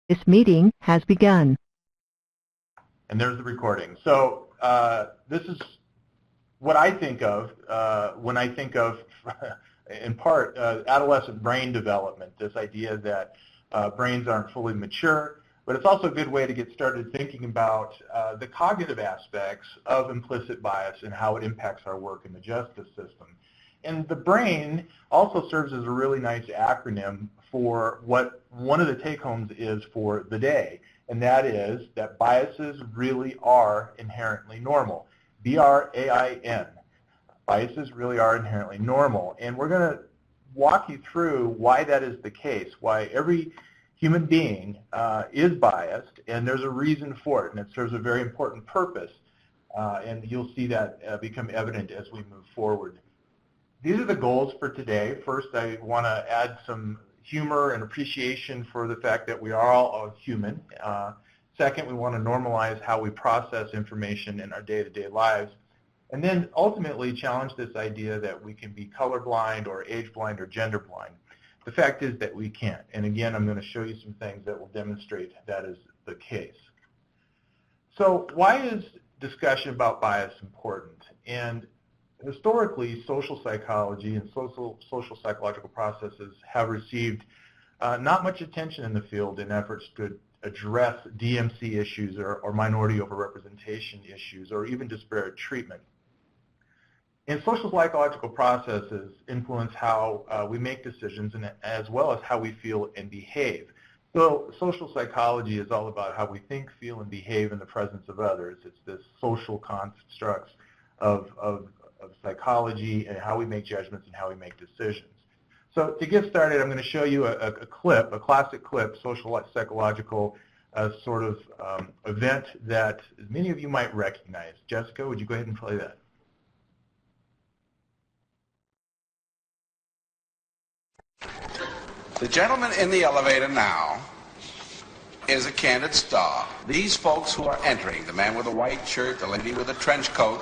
This meeting has begun. And there's the recording. So this is what I think of when I think of, in part, adolescent brain development, this idea that brains aren't fully mature, but it's also a good way to get started thinking about the cognitive aspects of implicit bias and how it impacts our work in the justice system. And the brain also serves as a really nice acronym for what one of the take-homes is for the day, and that is that biases really are inherently normal. B-R-A-I-N. Biases really are inherently normal. And we're going to walk you through why that is the case, why every human being is biased, and there's a reason for it, and it serves a very important purpose. And you'll see that become evident as we move forward. These are the goals for today. First, I want to add some humor and appreciation for the fact that we are all human. Second, we want to normalize how we process information in our day-to-day lives. And then ultimately challenge this idea that we can be colorblind or age blind or gender blind. The fact is that we can't. And again, I'm going to show you some things that will demonstrate that is the case. So why is discussion about bias important? And historically, social psychology and social psychological processes have received not much attention in the field in efforts to address DMC issues or minority overrepresentation issues or even disparate treatment. And social psychological processes influence how we make decisions and as well as how we feel and behave. So social psychology is all about how we think, feel, and behave in the presence of others. It's this social constructs of psychology and how we make judgments and how we make decisions. So to get started, I'm going to show you a clip, a classic clip, social psychological sort of event that many of you might recognize. Jessica, would you go ahead and play that? The gentleman in the elevator now is a candid star. These folks who are entering, the man with a white shirt, the lady with a trench coat,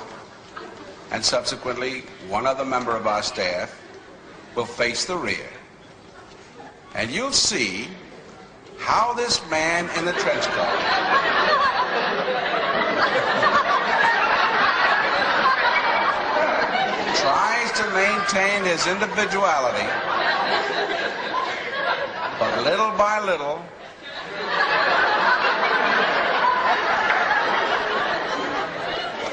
and subsequently one other member of our staff will face the rear. And you'll see how this man in the trench coat tries to maintain his individuality, but little by little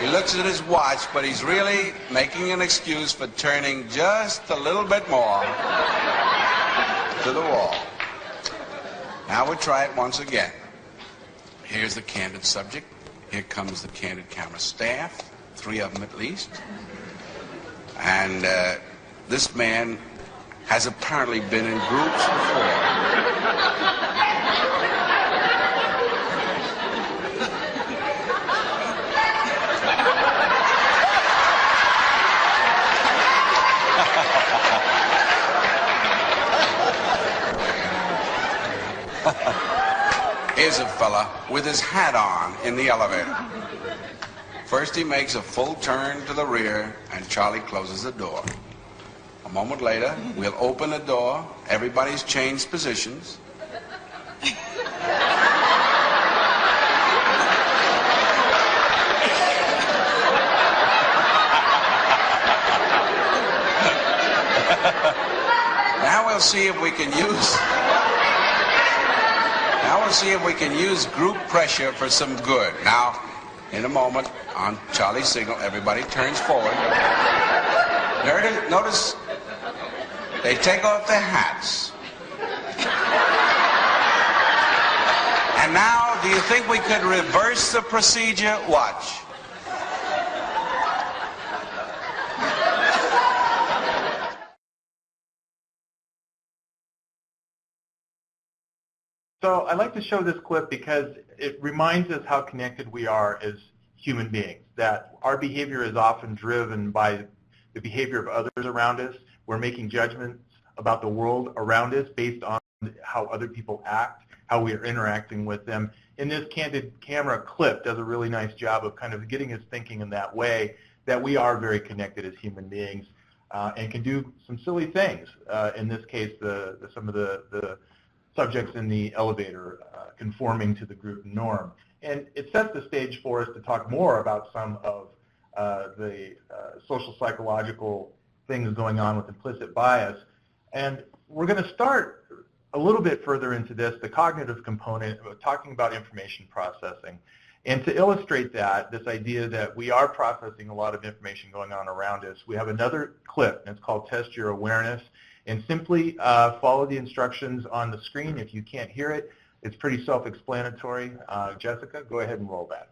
he looks at his watch, but he's really making an excuse for turning just a little bit more to the wall. Now we'll try it once again. Here's the candid subject. Here comes the candid camera staff, 3 of them at least. And this man has apparently been in groups before. Here's a fella with his hat on in the elevator. First he makes a full turn to the rear and Charlie closes the door. A moment later, we'll open the door. Everybody's changed positions. Now we'll see if we can use group pressure for some good. Now, in a moment, on Charlie's signal, everybody turns forward. Notice they take off their hats. And now, do you think we could reverse the procedure? Watch. So I like to show this clip because it reminds us how connected we are as human beings, that our behavior is often driven by the behavior of others around us. We're making judgments about the world around us based on how other people act, how we are interacting with them. And this candid camera clip does a really nice job of kind of getting us thinking in that way, that we are very connected as human beings and can do some silly things. In this case, some of the subjects in the elevator conforming to the group norm. And it sets the stage for us to talk more about some of the social psychological things going on with implicit bias. And we're going to start a little bit further into this, the cognitive component, talking about information processing. And to illustrate that, this idea that we are processing a lot of information going on around us, we have another clip, and it's called Test Your Awareness. And simply follow the instructions on the screen. If you can't hear it, it's pretty self-explanatory. Jessica, go ahead and roll that.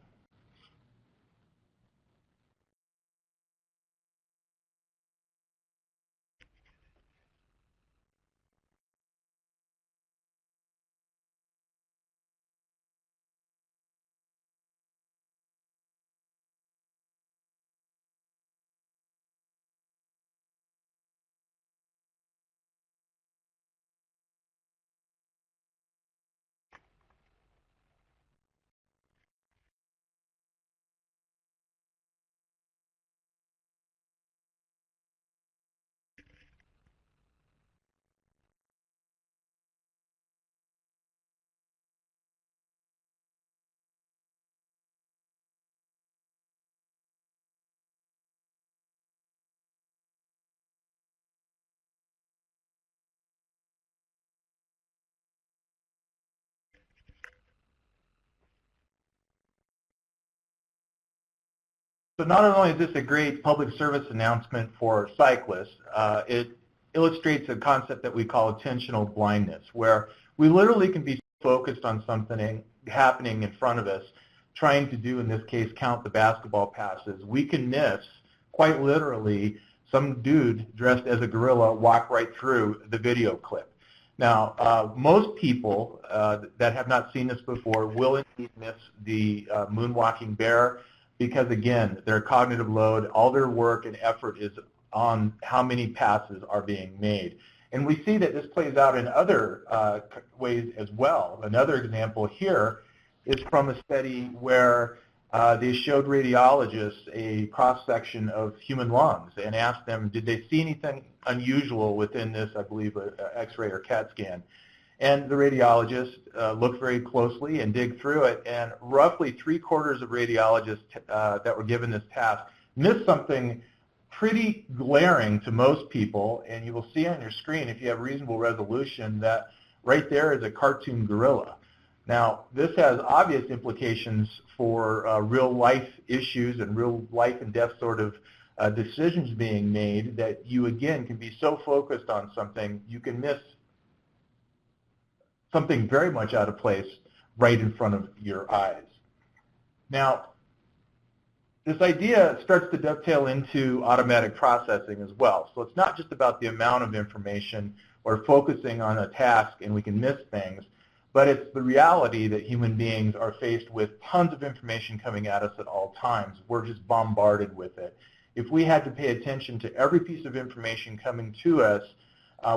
So not only is this a great public service announcement for cyclists, it illustrates a concept that we call attentional blindness, where we literally can be focused on something happening in front of us, trying to do, in this case, count the basketball passes. We can miss, quite literally, some dude dressed as a gorilla walk right through the video clip. Now, most people that have not seen this before will indeed miss the moonwalking bear, because again, their cognitive load, all their work and effort is on how many passes are being made. And we see that this plays out in other ways as well. Another example here is from a study where they showed radiologists a cross-section of human lungs and asked them, did they see anything unusual within this, I believe, X-ray or CAT scan? And the radiologists look very closely and dig through it, and roughly 3/4 of radiologists that were given this task missed something pretty glaring to most people, and you will see on your screen, if you have reasonable resolution, that right there is a cartoon gorilla. Now, this has obvious implications for real life issues and real life and death sort of decisions being made, that you, again, can be so focused on something, you can miss something very much out of place right in front of your eyes. Now, this idea starts to dovetail into automatic processing as well. So it's not just about the amount of information or focusing on a task and we can miss things, but it's the reality that human beings are faced with tons of information coming at us at all times. We're just bombarded with it. If we had to pay attention to every piece of information coming to us,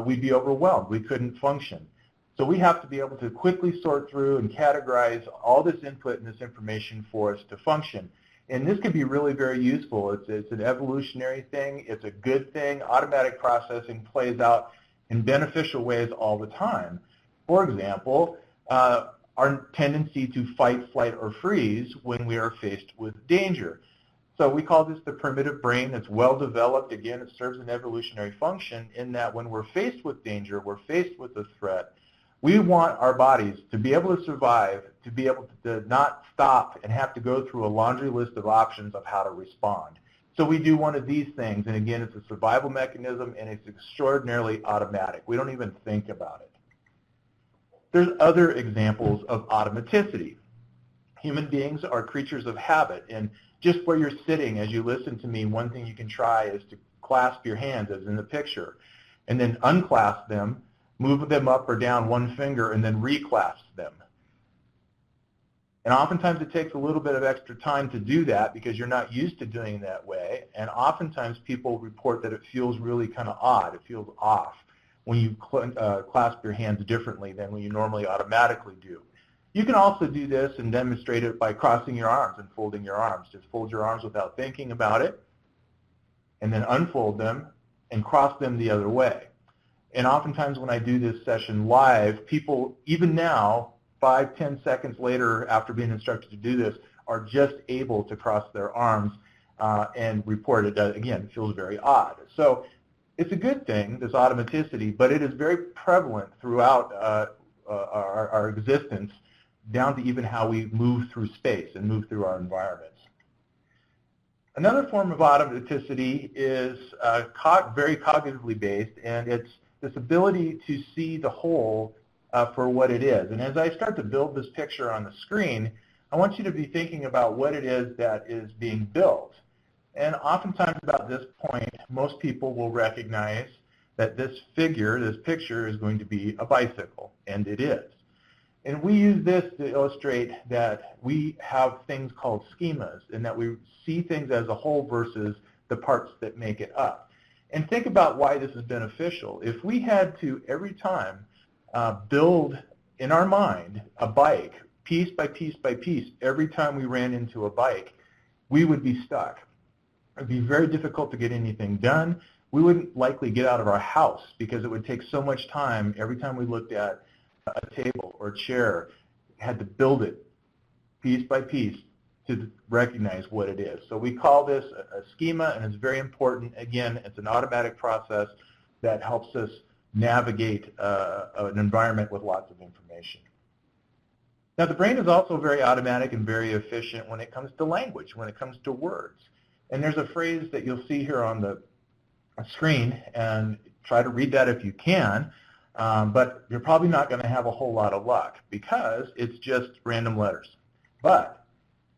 we'd be overwhelmed. We couldn't function. So we have to be able to quickly sort through and categorize all this input and this information for us to function. And this can be really very useful. It's an evolutionary thing. It's a good thing. Automatic processing plays out in beneficial ways all the time. For example, our tendency to fight, flight, or freeze when we are faced with danger. So we call this the primitive brain. That's well developed. Again, it serves an evolutionary function in that when we're faced with danger, we're faced with a threat, we want our bodies to be able to survive, to be able to not stop and have to go through a laundry list of options of how to respond. So we do one of these things, and again, it's a survival mechanism, and it's extraordinarily automatic. We don't even think about it. There's other examples of automaticity. Human beings are creatures of habit, and just where you're sitting as you listen to me, one thing you can try is to clasp your hands, as in the picture, and then unclasp them, move them up or down one finger, and then reclasp them. And oftentimes it takes a little bit of extra time to do that because you're not used to doing it that way. And oftentimes people report that it feels really kind of odd. It feels off when you clasp your hands differently than when you normally automatically do. You can also do this and demonstrate it by crossing your arms and folding your arms. Just fold your arms without thinking about it, and then unfold them and cross them the other way. And oftentimes when I do this session live, people, even now, 5-10 seconds later after being instructed to do this are just able to cross their arms and report it. Again, it feels very odd. So it's a good thing, this automaticity, but it is very prevalent throughout our existence, down to even how we move through space and move through our environments. Another form of automaticity is very cognitively based, and it's this ability to see the whole for what it is. And as I start to build this picture on the screen, I want you to be thinking about what it is that is being built. And oftentimes about this point, most people will recognize that this picture is going to be a bicycle, and it is. And we use this to illustrate that we have things called schemas, and that we see things as a whole versus the parts that make it up. And think about why this is beneficial. If we had to, every time, build in our mind a bike, piece by piece by piece, every time we ran into a bike, we would be stuck. It would be very difficult to get anything done. We wouldn't likely get out of our house because it would take so much time every time we looked at a table or a chair, had to build it piece by piece to recognize what it is. So we call this a schema, and it's very important. Again, it's an automatic process that helps us navigate an environment with lots of information. Now, the brain is also very automatic and very efficient when it comes to language, when it comes to words. And there's a phrase that you'll see here on the screen, and try to read that if you can, but you're probably not going to have a whole lot of luck because it's just random letters. But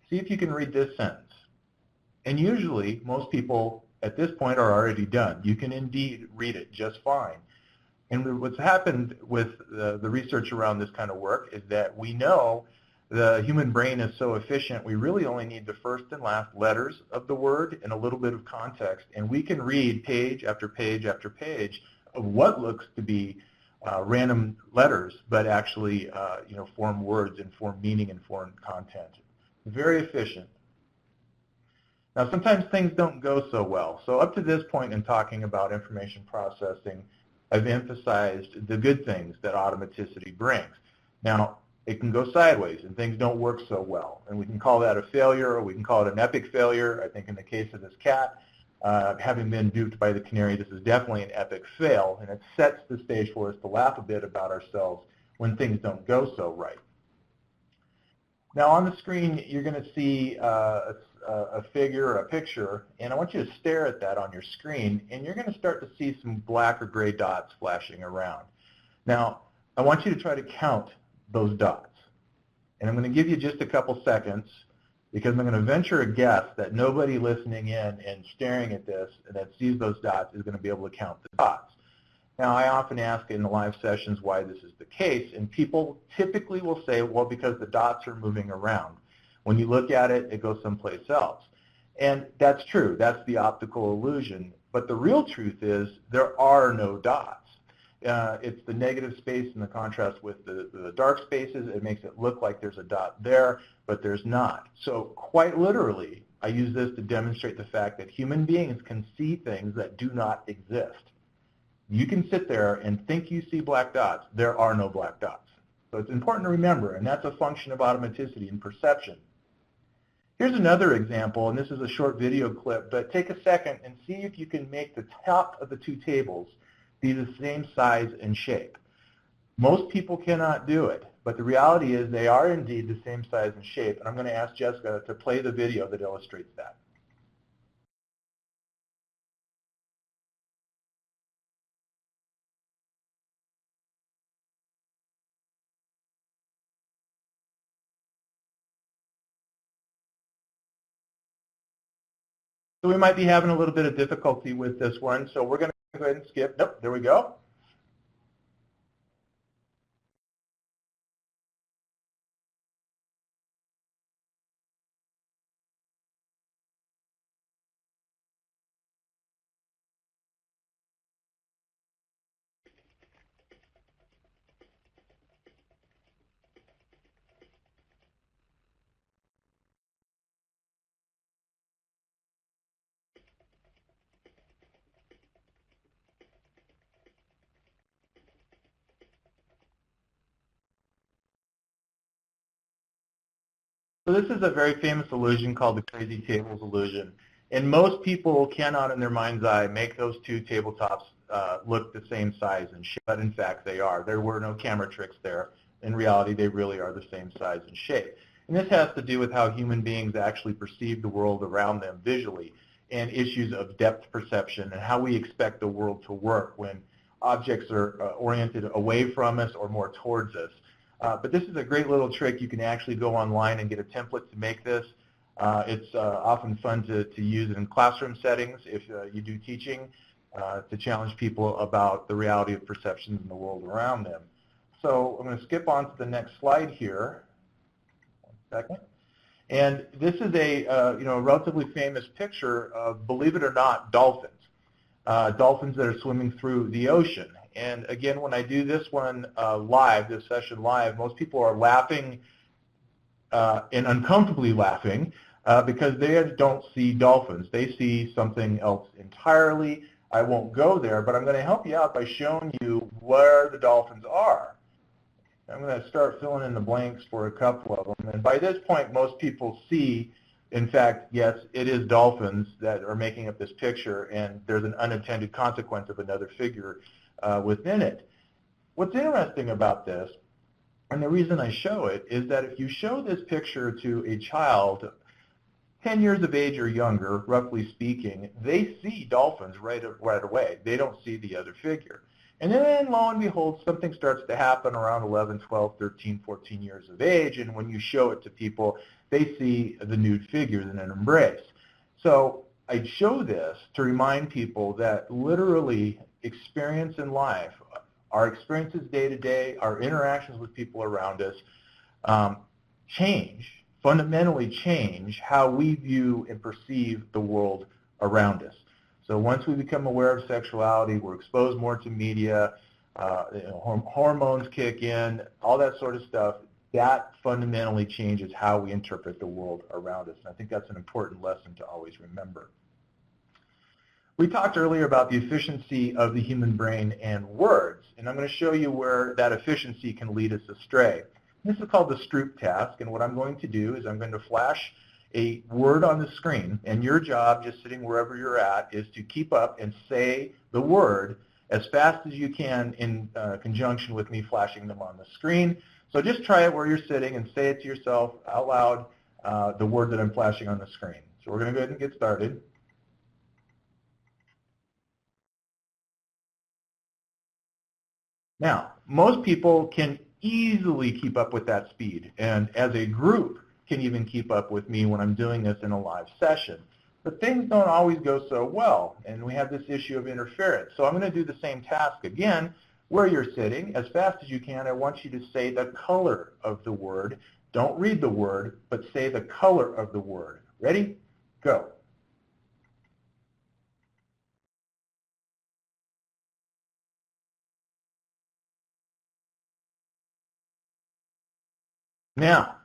see if you can read this sentence. And usually, most people at this point are already done. You can indeed read it just fine. And what's happened with the research around this kind of work is that we know the human brain is so efficient, we really only need the first and last letters of the word and a little bit of context, and we can read page after page after page of what looks to be random letters, but actually form words and form meaning and form content. Very efficient. Now, sometimes things don't go so well. So up to this point in talking about information processing, I've emphasized the good things that automaticity brings. Now, it can go sideways and things don't work so well. And we can call that a failure, or we can call it an epic failure. I think in the case of this cat, having been duped by the canary, this is definitely an epic fail, and it sets the stage for us to laugh a bit about ourselves when things don't go so right. Now on the screen, you're going to see a figure, a picture, and I want you to stare at that on your screen, and you're going to start to see some black or gray dots flashing around. Now, I want you to try to count those dots. And I'm going to give you just a couple seconds because I'm going to venture a guess that nobody listening in and staring at this that sees those dots is going to be able to count the dots. Now, I often ask in the live sessions why this is the case, and people typically will say, well, because the dots are moving around. When you look at it, it goes someplace else. And that's true. That's the optical illusion. But the real truth is there are no dots. It's the negative space in the contrast with the dark spaces. It makes it look like there's a dot there, but there's not. So quite literally, I use this to demonstrate the fact that human beings can see things that do not exist. You can sit there and think you see black dots. There are no black dots. So it's important to remember, and that's a function of automaticity and perception. Here's another example, and this is a short video clip, but take a second and see if you can make the top of the two tables be the same size and shape. Most people cannot do it, but the reality is they are indeed the same size and shape, and I'm going to ask Jessica to play the video that illustrates that. So we might be having a little bit of difficulty with this one, so we're going to go ahead and skip. Nope, there we go. So this is a very famous illusion called the crazy tables illusion. And most people cannot in their mind's eye make those two tabletops look the same size and shape, but in fact they are. There were no camera tricks there. In reality, they really are the same size and shape. And this has to do with how human beings actually perceive the world around them visually, and issues of depth perception and how we expect the world to work when objects are oriented away from us or more towards us. But this is a great little trick. You can actually go online and get a template to make this. It's often fun to use it in classroom settings if you do teaching to challenge people about the reality of perceptions in the world around them. So I'm going to skip on to the next slide here. 1 second. And this is a relatively famous picture of, believe it or not, dolphins. Dolphins that are swimming through the ocean. And again, when I do this one live, this session live, most people are laughing and uncomfortably laughing because they don't see dolphins. They see something else entirely. I won't go there, but I'm going to help you out by showing you where the dolphins are. I'm going to start filling in the blanks for a couple of them. And by this point, most people see, in fact, yes, it is dolphins that are making up this picture, and there's an unintended consequence of another figure within it. What's interesting about this, and the reason I show it, is that if you show this picture to a child 10 years of age or younger, roughly speaking, they see dolphins right away. They don't see the other figure. And then, lo and behold, something starts to happen around 11, 12, 13, 14 years of age, and when you show it to people, they see the nude figures in an embrace. So I show this to remind people that literally experience in life, our experiences day to day, our interactions with people around us, fundamentally change how we view and perceive the world around us. So once we become aware of sexuality, we're exposed more to media, hormones kick in, all that sort of stuff. That fundamentally changes how we interpret the world around us. And I think that's an important lesson to always remember. We talked earlier about the efficiency of the human brain and words, and I'm going to show you where that efficiency can lead us astray. This is called the Stroop Task, and what I'm going to do is I'm going to flash a word on the screen, and your job, just sitting wherever you're at, is to keep up and say the word as fast as you can in conjunction with me flashing them on the screen. So just try it where you're sitting and say it to yourself out loud, the word that I'm flashing on the screen. So we're going to go ahead and get started. Now, most people can easily keep up with that speed, and as a group can even keep up with me when I'm doing this in a live session. But things don't always go so well, and we have this issue of interference. So I'm going to do the same task again, where you're sitting. As fast as you can, I want you to say the color of the word. Don't read the word, but say the color of the word. Ready? Go. Now,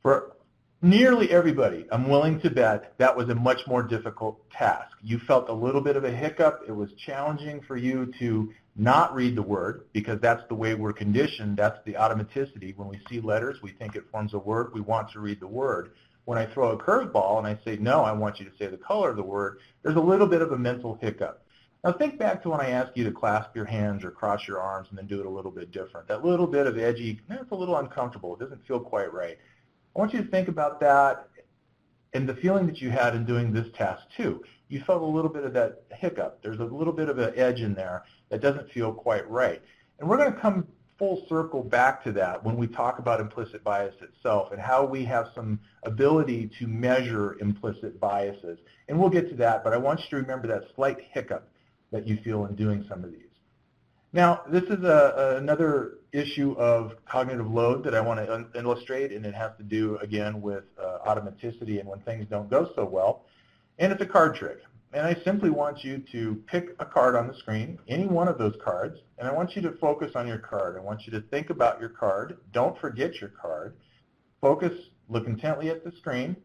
for nearly everybody, I'm willing to bet that was a much more difficult task. You felt a little bit of a hiccup. It was challenging for you to not read the word because that's the way we're conditioned. That's the automaticity. When we see letters, we think it forms a word. We want to read the word. When I throw a curveball and I say, no, I want you to say the color of the word, there's a little bit of a mental hiccup. Now think back to when I asked you to clasp your hands or cross your arms and then do it a little bit different. That little bit of edgy, it's a little uncomfortable. It doesn't feel quite right. I want you to think about that and the feeling that you had in doing this task too. You felt a little bit of that hiccup. There's a little bit of an edge in there that doesn't feel quite right. And we're going to come full circle back to that when we talk about implicit bias itself and how we have some ability to measure implicit biases. And we'll get to that, but I want you to remember that slight hiccup that you feel in doing some of these. Now, this is another issue of cognitive load that I want to illustrate, and it has to do, again, with automaticity and when things don't go so well. And it's a card trick. And I simply want you to pick a card on the screen, any one of those cards, and I want you to focus on your card. I want you to think about your card. Don't forget your card. Focus, look intently at the screen.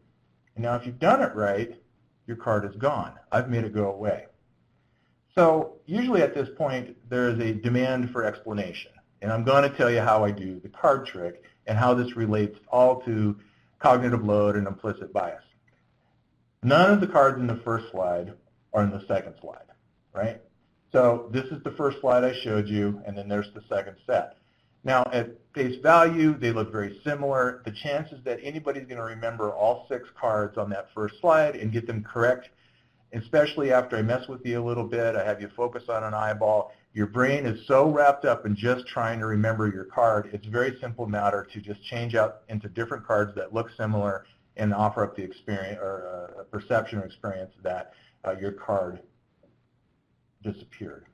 And now if you've done it right, your card is gone. I've made it go away. So usually at this point, there is a demand for explanation. And I'm going to tell you how I do the card trick and how this relates all to cognitive load, and implicit bias. None of the cards in the first slide are in the second slide, right? So this is the first slide I showed you, and then there's the second set. Now, at face value, they look very similar. The chances that anybody's going to remember all 6 cards on that first slide and get them correct, especially after I mess with you a little bit, I have you focus on an eyeball, your brain is so wrapped up in just trying to remember your card, it's a very simple matter to just change out into different cards that look similar and offer up the experience or a perception or experience that your card disappeared.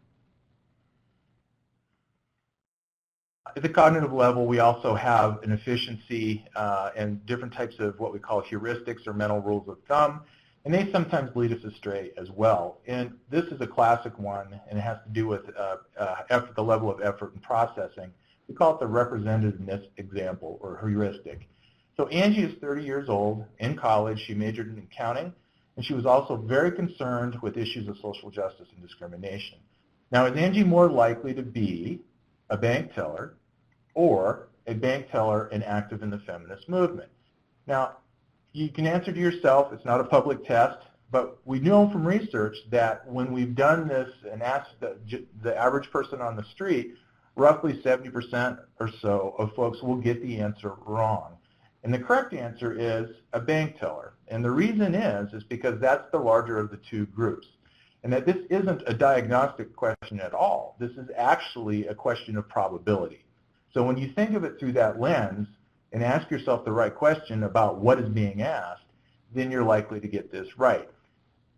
At the cognitive level, we also have an efficiency and different types of what we call heuristics or mental rules of thumb, and they sometimes lead us astray as well. And this is a classic one, and it has to do with the level of effort in processing. We call it the representativeness example or heuristic. So Angie is 30 years old, in college. She majored in accounting, and she was also very concerned with issues of social justice and discrimination. Now, is Angie more likely to be a bank teller or a bank teller and active in the feminist movement? Now, you can answer to yourself. It's not a public test, but we know from research that when we've done this and asked the average person on the street, roughly 70% or so of folks will get the answer wrong. And the correct answer is a bank teller. And the reason is because that's the larger of the two groups. And that this isn't a diagnostic question at all. This is actually a question of probability. So when you think of it through that lens and ask yourself the right question about what is being asked, then you're likely to get this right.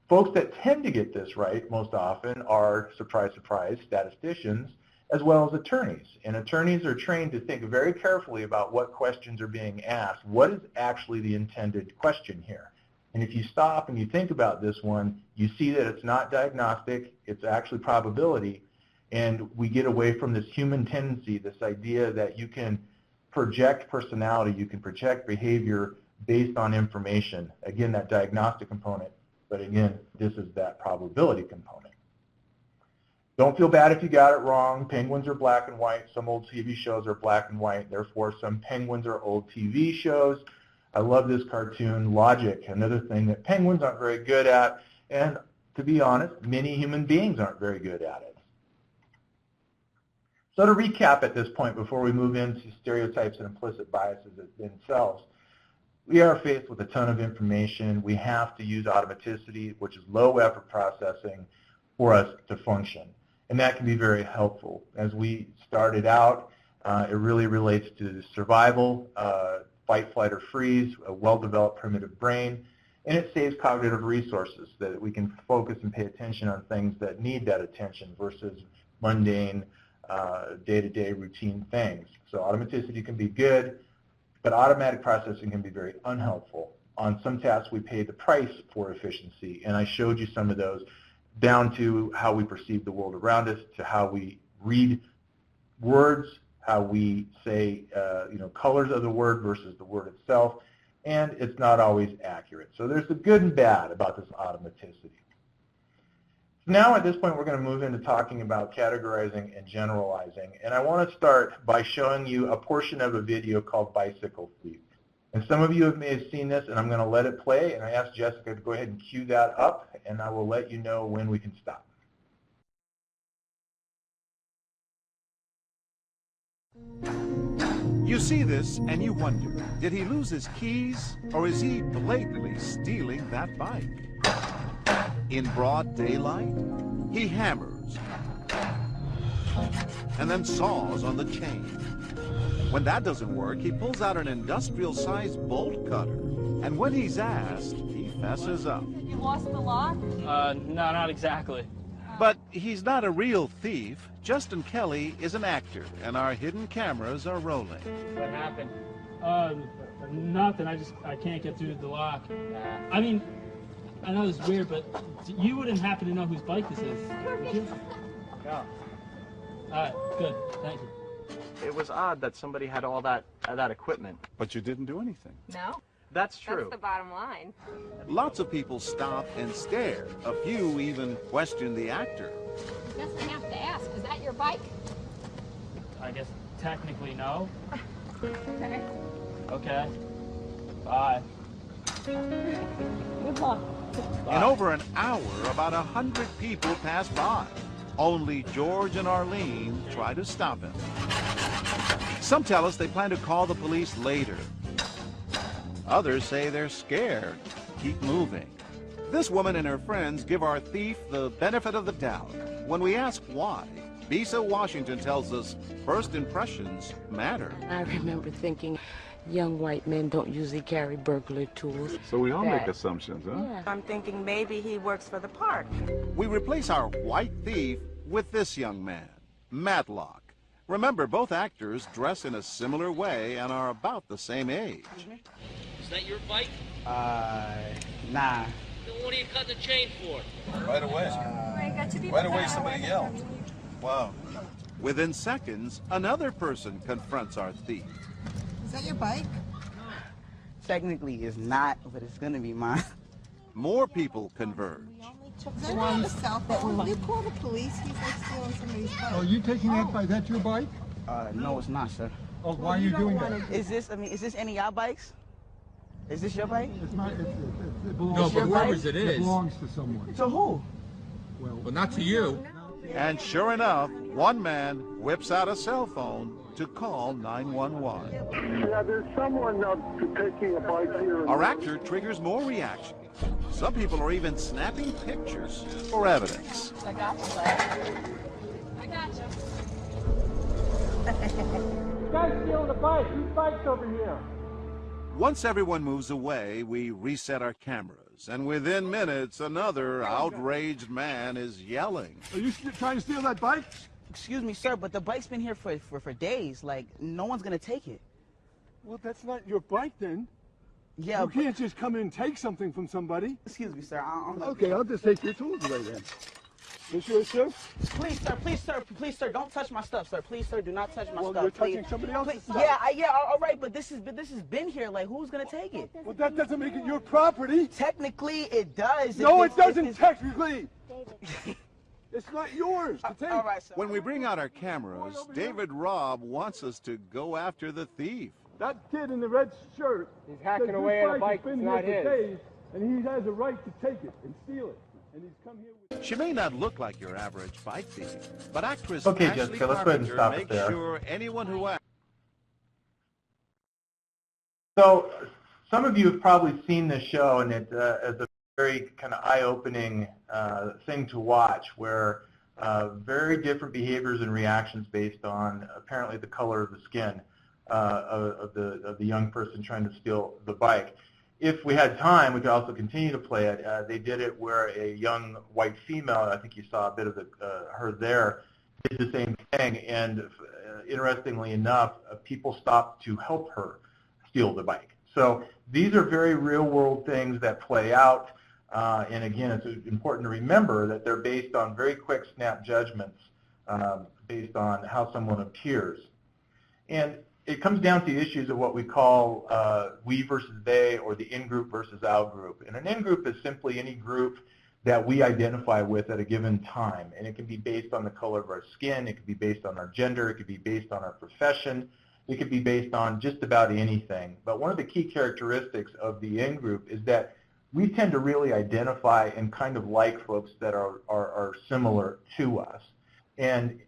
Folks that tend to get this right most often are, surprise, surprise, statisticians, as well as attorneys. And attorneys are trained to think very carefully about what questions are being asked. What is actually the intended question here? And if you stop and you think about this one, you see that it's not diagnostic, it's actually probability, and we get away from this human tendency, this idea that you can project personality, you can project behavior based on information. Again, that diagnostic component, but again, this is that probability component. Don't feel bad if you got it wrong. Penguins are black and white. Some old TV shows are black and white. Therefore, some penguins are old TV shows. I love this cartoon, logic, another thing that penguins aren't very good at, and to be honest, many human beings aren't very good at it. So to recap at this point before we move into stereotypes and implicit biases themselves, we are faced with a ton of information. We have to use automaticity, which is low effort processing, for us to function. And that can be very helpful. As we started out, it really relates to survival, fight, flight, or freeze, a well-developed primitive brain, and it saves cognitive resources so that we can focus and pay attention on things that need that attention versus mundane, day-to-day routine things. So automaticity can be good, but automatic processing can be very unhelpful. On some tasks, we pay the price for efficiency, and I showed you some of those, down to how we perceive the world around us, to how we read words, how we say, colors of the word versus the word itself, and it's not always accurate. So there's the good and bad about this automaticity. Now at this point, we're going to move into talking about categorizing and generalizing, and I want to start by showing you a portion of a video called Bicycle Thief. And some of you may have seen this, and I'm going to let it play, and I asked Jessica to go ahead and cue that up, and I will let you know when we can stop. You see this, and you wonder, did he lose his keys, or is he blatantly stealing that bike? In broad daylight, he hammers, and then saws on the chain. When that doesn't work, he pulls out an industrial-sized bolt cutter. And when he's asked, he fesses up. You lost the lock? No, not exactly. But he's not a real thief. Justin Kelly is an actor, and our hidden cameras are rolling. What happened? Nothing. I can't get through the lock. I mean, I know this is weird, but you wouldn't happen to know whose bike this is, would you? No. All right, good. Thank you. It was odd that somebody had all that equipment. But you didn't do anything. No. That's true. That's the bottom line. Lots of people stop and stare. A few even question the actor. I guess I have to ask, is that your bike? I guess technically no. Okay. Okay. Bye. Good luck. In over an hour, about 100 people pass by. Only George and Arlene try to stop him. Some tell us they plan to call the police later. Others say they're scared. Keep moving. This woman and her friends give our thief the benefit of the doubt. When we ask why, Bisa Washington tells us first impressions matter. I remember thinking young white men don't usually carry burglar tools. So we all make assumptions, huh? Yeah. I'm thinking maybe he works for the park. We replace our white thief with this young man, Matlock. Remember, both actors dress in a similar way and are about the same age. Is that your bike? Nah. Then what are you cutting the chain for? Right away. Right away, somebody yelled. Wow. Within seconds, another person confronts our thief. Is that your bike? Technically, it's not, but it's gonna be mine. More people converge. Is that on the cell phone? You call the police? He's like stealing somebody's bike. Oh, you taking that bike? That's your bike? No, it's not, sir. Oh, why are you doing that? Is this any of y'all bikes? Is this your bike? It's not. It belongs. No, to but whoever's it It is. belongs to someone. To who? Well, not to you. And sure enough, one man whips out a cell phone to call 911. Yeah, there's someone taking a bike here. Our actor triggers more reaction. Some people are even snapping pictures for evidence. I got you, bud. I got you. Guy's stealing the bike. Whose bike's over here? Once everyone moves away, we reset our cameras, and within minutes, another outraged man is yelling. Are you trying to steal that bike? Excuse me, sir, but the bike's been here for days. Like, no one's gonna take it. Well, that's not your bike then. Yeah, You can't just come in and take something from somebody. Excuse me, sir. I'm Okay, I'll just take your tools away then. This yours, sir? Please, sir, don't touch my stuff, sir. Please, sir, do not touch my stuff. You're please. touching somebody else's stuff. Yeah, all right, but this has been here. Like, who's gonna take it? Well, that doesn't make it your property. Technically, it does. No, it doesn't technically. It's not yours to take. All right, sir. When we bring out our cameras, David Robb wants us to go after the thief. That kid in the red shirt. He's hacking away at a bike that's not his. Days, and he has a right to take it and steal it. And he's come here with... She may not look like your average bike thief, but actress Okay, Ashley Jessica, let's go ahead and Carpenter stop it makes there. sure anyone who asks. So some of you have probably seen this show, and it as a very kind of eye-opening thing to watch, where very different behaviors and reactions based on apparently the color of the skin of the young person trying to steal the bike. If we had time, we could also continue to play it. They did it where a young white female, I think you saw a bit of her there, did the same thing. And interestingly enough, people stopped to help her steal the bike. So these are very real-world things that play out. And again, it's important to remember that they're based on very quick snap judgments based on how someone appears. And it comes down to issues of what we call we versus they, or the in-group versus out-group. And an in-group is simply any group that we identify with at a given time. And it can be based on the color of our skin, it could be based on our gender, it could be based on our profession, it could be based on just about anything. But one of the key characteristics of the in-group is that we tend to really identify and kind of like folks that are similar to us. And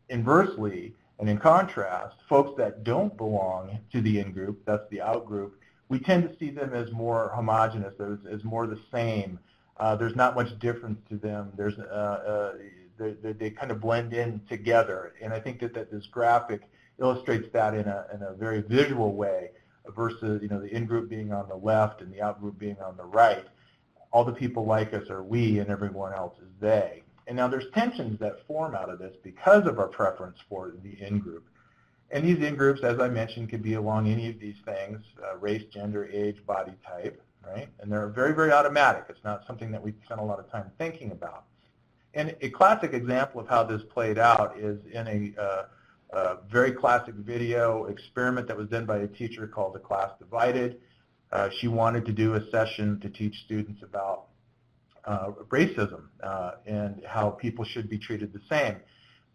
inversely, and in contrast, folks that don't belong to the in-group, that's the out-group, we tend to see them as more homogenous, as more the same. There's not much difference to them. They kind of blend in together. And I think that this graphic illustrates that in a very visual way versus, the in-group being on the left and the out-group being on the right. All the people like us are we, and everyone else is they. And now there's tensions that form out of this because of our preference for the in-group. And these in-groups, as I mentioned, could be along any of these things, race, gender, age, body type, right? And they're very, very automatic. It's not something that we spend a lot of time thinking about. And a classic example of how this played out is in a very classic video experiment that was done by a teacher called The Class Divided. She wanted to do a session to teach students about racism and how people should be treated the same.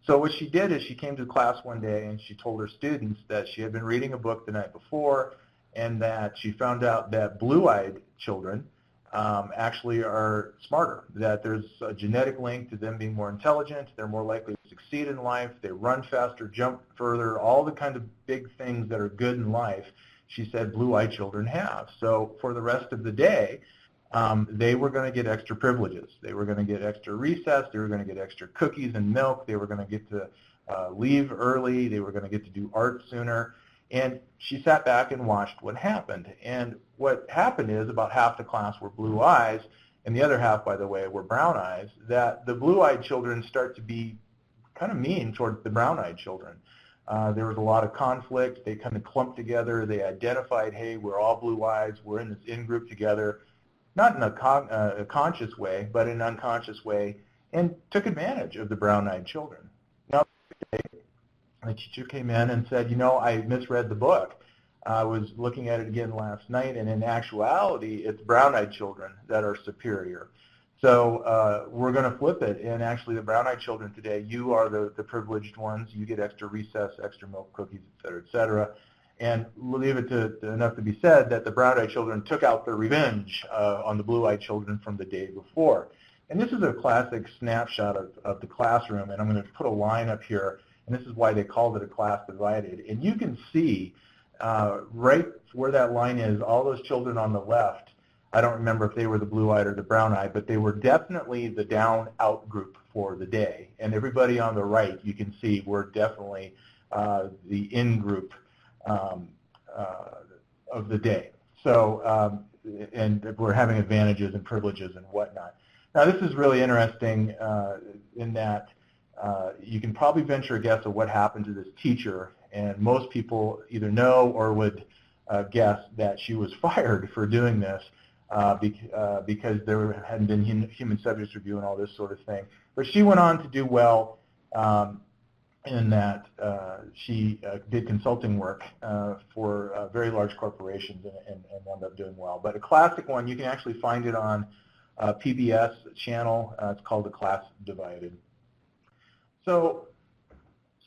So what she did is she came to class one day and she told her students that she had been reading a book the night before, and that she found out that blue-eyed children actually are smarter, that there's a genetic link to them being more intelligent, they're more likely to succeed in life, they run faster, jump further, all the kind of big things that are good in life, she said blue-eyed children have. So for the rest of the day, they were going to get extra privileges. They were going to get extra recess, they were going to get extra cookies and milk, they were going to get to leave early, they were going to get to do art sooner. And she sat back and watched what happened. And what happened is about half the class were blue eyes, and the other half, by the way, were brown eyes, that the blue-eyed children start to be kind of mean towards the brown-eyed children. There was a lot of conflict. They kind of clumped together. They identified, hey, we're all blue eyes. We're in this in-group together, not in a conscious way, but in an unconscious way, and took advantage of the brown-eyed children. Now, the teacher came in and said, you know, I misread the book. I was looking at it again last night, and in actuality, it's brown-eyed children that are superior. So we're going to flip it, and actually the brown-eyed children today, you are the privileged ones. You get extra recess, extra milk, cookies, et cetera, et cetera. And we'll leave it to enough to be said that the brown-eyed children took out their revenge on the blue-eyed children from the day before. And this is a classic snapshot of the classroom, and I'm going to put a line up here, and this is why they called it a class divided. And you can see right where that line is, all those children on the left, I don't remember if they were the blue-eyed or the brown-eyed, but they were definitely the down-out group for the day. And everybody on the right, you can see, were definitely the in-group of the day. So, and we're having advantages and privileges and whatnot. Now, this is really interesting in that you can probably venture a guess of what happened to this teacher, and most people either know or would guess that she was fired for doing this because there hadn't been human subjects review and all this sort of thing. But she went on to do well in that she did consulting work for very large corporations and wound up doing well. But a classic one, you can actually find it on PBS channel. It's called The Class Divided. So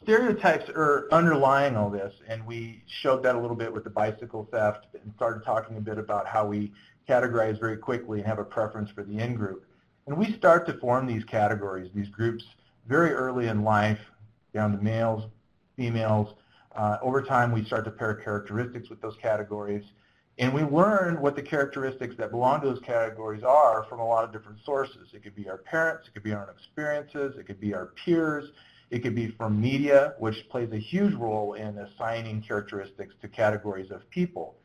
stereotypes are underlying all this, and we showed that a little bit with the bicycle theft and started talking a bit about how we categorize very quickly and have a preference for the in-group. And we start to form these categories, these groups, very early in life, down to males, females. Over time, we start to pair characteristics with those categories, and we learn what the characteristics that belong to those categories are from a lot of different sources. It could be our parents, it could be our own experiences, it could be our peers, it could be from media, which plays a huge role in assigning characteristics to categories of people.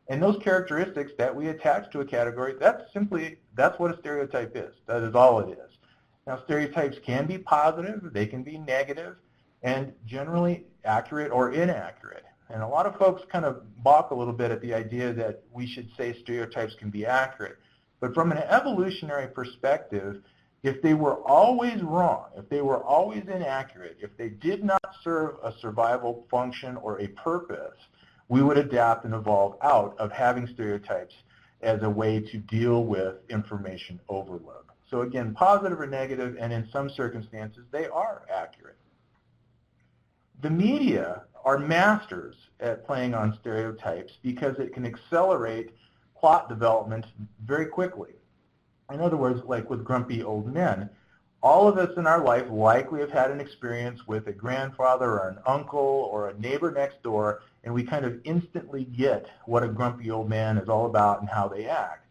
And those characteristics that we attach to a category, that's what a stereotype is. That is all it is. Now, stereotypes can be positive, they can be negative, and generally accurate or inaccurate. And a lot of folks kind of balk a little bit at the idea that we should say stereotypes can be accurate. But from an evolutionary perspective, if they were always wrong, if they were always inaccurate, if they did not serve a survival function or a purpose, we would adapt and evolve out of having stereotypes as a way to deal with information overload. So again, positive or negative, and in some circumstances, they are accurate. The media are masters at playing on stereotypes because it can accelerate plot development very quickly. In other words, like with grumpy old men, all of us in our life likely have had an experience with a grandfather or an uncle or a neighbor next door, and we kind of instantly get what a grumpy old man is all about and how they act.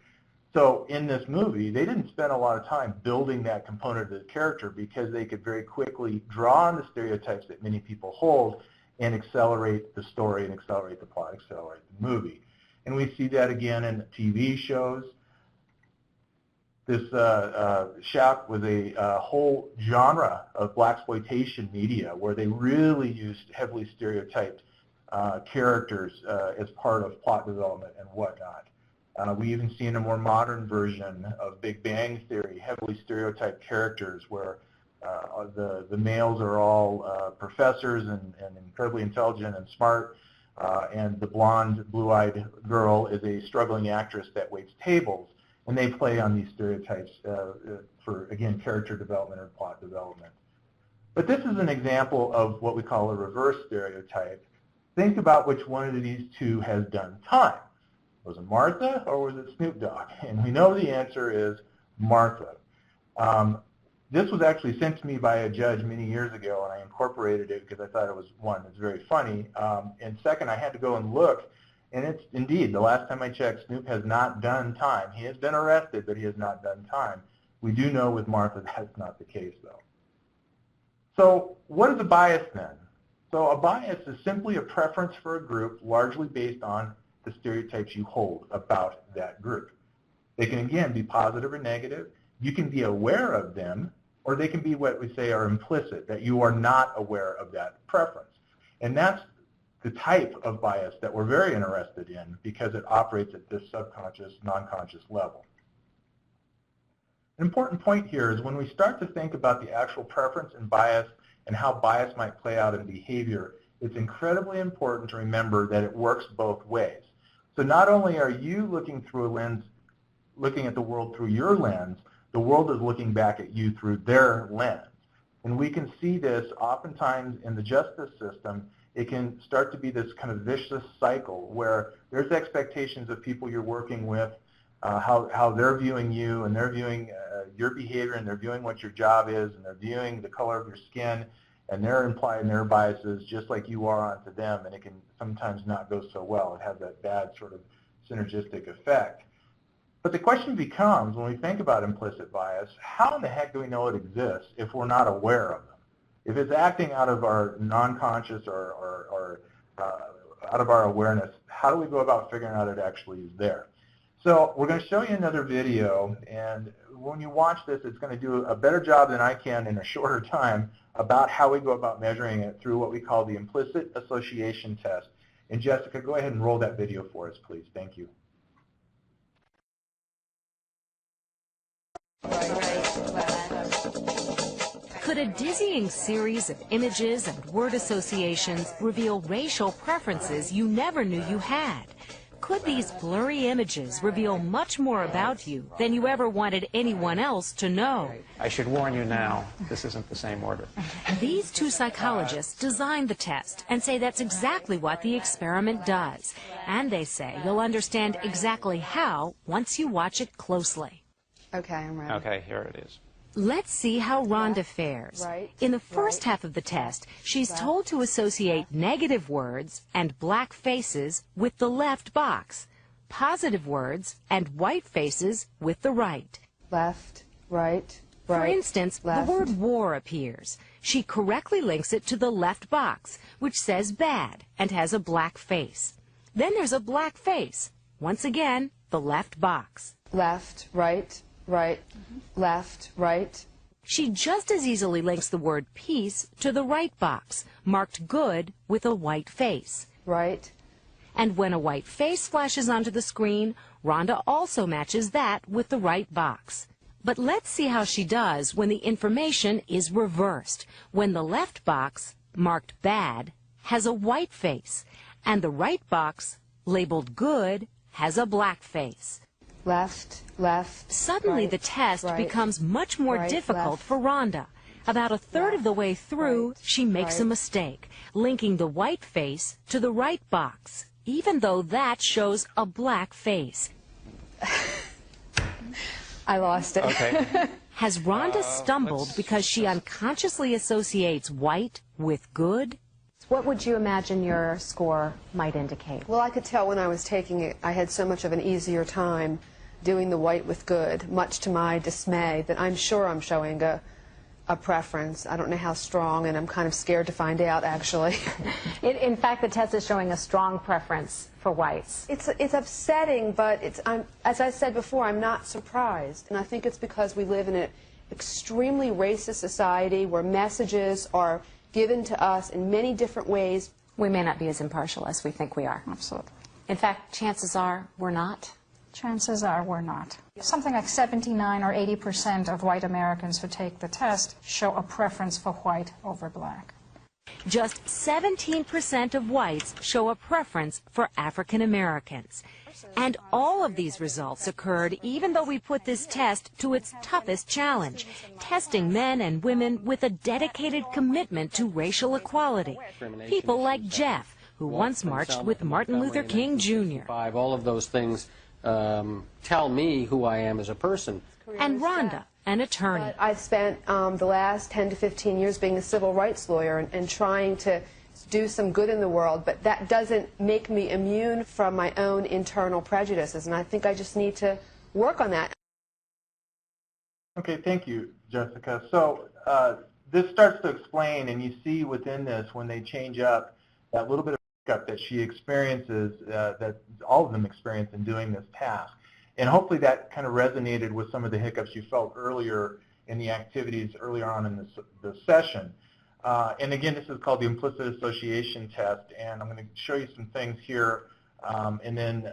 So in this movie, they didn't spend a lot of time building that component of the character because they could very quickly draw on the stereotypes that many people hold and accelerate the story and accelerate the plot, accelerate the movie. And we see that again in TV shows. This Shack was a whole genre of blaxploitation media where they really used heavily stereotyped characters as part of plot development and whatnot. We even see in a more modern version of Big Bang Theory heavily stereotyped characters where the males are all professors and incredibly intelligent and smart, and the blonde, blue-eyed girl is a struggling actress that waits tables. And they play on these stereotypes for, again, character development or plot development. But this is an example of what we call a reverse stereotype. think about which one of these two has done time. Was it Martha or was it Snoop Dogg? And we know the answer is Martha. This was actually sent to me by a judge many years ago, and I incorporated it because I thought it was, one, it's very funny, and second, I had to go and look, and it's indeed, the last time I checked, Snoop has not done time. He has been arrested, but he has not done time. We do know with Martha that's not the case, though. So what is a bias then? So a bias is simply a preference for a group largely based on the stereotypes you hold about that group. They can, again, be positive or negative. You can be aware of them, or they can be what we say are implicit, that you are not aware of that preference. And that's the type of bias that we're very interested in because it operates at this subconscious, non-conscious level. An important point here is when we start to think about the actual preference and bias and how bias might play out in behavior, it's incredibly important to remember that it works both ways. So not only are you looking through a lens, looking at the world through your lens, the world is looking back at you through their lens. And we can see this oftentimes in the justice system. It can start to be this kind of vicious cycle where there's expectations of people you're working with, how they're viewing you, and they're viewing your behavior, and they're viewing what your job is, and they're viewing the color of your skin, and they're implying their biases just like you are onto them, and it can sometimes not go so well. It has that bad sort of synergistic effect. But the question becomes, when we think about implicit bias, how in the heck do we know it exists if we're not aware of them? If it's acting out of our non-conscious or out of our awareness, how do we go about figuring out it actually is there? So we're going to show you another video, and when you watch this, it's going to do a better job than I can in a shorter time about how we go about measuring it through what we call the implicit association test. And Jessica, go ahead and roll that video for us, please. Thank you. Could a dizzying series of images and word associations reveal racial preferences you never knew you had? Could these blurry images reveal much more about you than you ever wanted anyone else to know? I should warn you now, this isn't the same order. These two psychologists designed the test and say that's exactly what the experiment does. And they say you'll understand exactly how once you watch it closely. Okay, I'm ready. Okay, here it is. Let's see how Rhonda fares. In the first half of the test, she's told to associate negative words and black faces with the left box, positive words and white faces with the right. Left, right, right. For instance, left. The word war appears. She correctly links it to the left box, which says bad and has a black face. Then there's a black face. Once again, the left box. Left, right. Right, left, right. She just as easily links the word peace to the right box, marked good with a white face. Right. And when a white face flashes onto the screen, Rhonda also matches that with the right box. But let's see how she does when the information is reversed, when the left box, marked bad, has a white face, and the right box, labeled good, has a black face. Left, left. Suddenly right, the test right, becomes much more right, difficult left, for Rhonda. About a third of the way through, she makes a mistake, linking the white face to the right box, even though that shows a black face. I lost it. Okay. Has Rhonda stumbled because she unconsciously associates white with good? What would you imagine your score might indicate? Well, I could tell when I was taking it, I had so much of an easier time doing the white with good, much to my dismay, that I'm sure I'm showing a preference. I don't know how strong, and I'm kind of scared to find out, actually. In fact, the test is showing a strong preference for whites. It's upsetting, but as I said before, I'm not surprised. And I think it's because we live in an extremely racist society where messages are given to us in many different ways. We may not be as impartial as we think we are. Absolutely. In fact, chances are we're not. Chances are we're not. Something like 79 or 80% of white Americans who take the test show a preference for white over black. Just 17% of whites show a preference for African Americans. And all of these results occurred even though we put this test to its toughest challenge, testing men and women with a dedicated commitment to racial equality. People like Jeff, who once marched with Martin Luther King Jr. All of those things tell me who I am as a person. And Rhonda, an attorney. But I spent the last 10 to 15 years being a civil rights lawyer and trying to do some good in the world, but that doesn't make me immune from my own internal prejudices, and I think I just need to work on that. Okay, thank you, Jessica. So this starts to explain, and you see within this, when they change up, that little bit of hiccup that she experiences, that all of them experience in doing this task. And hopefully that kind of resonated with some of the hiccups you felt earlier in the activities earlier on in the session. And again, this is called the Implicit Association Test, and I'm going to show you some things here and then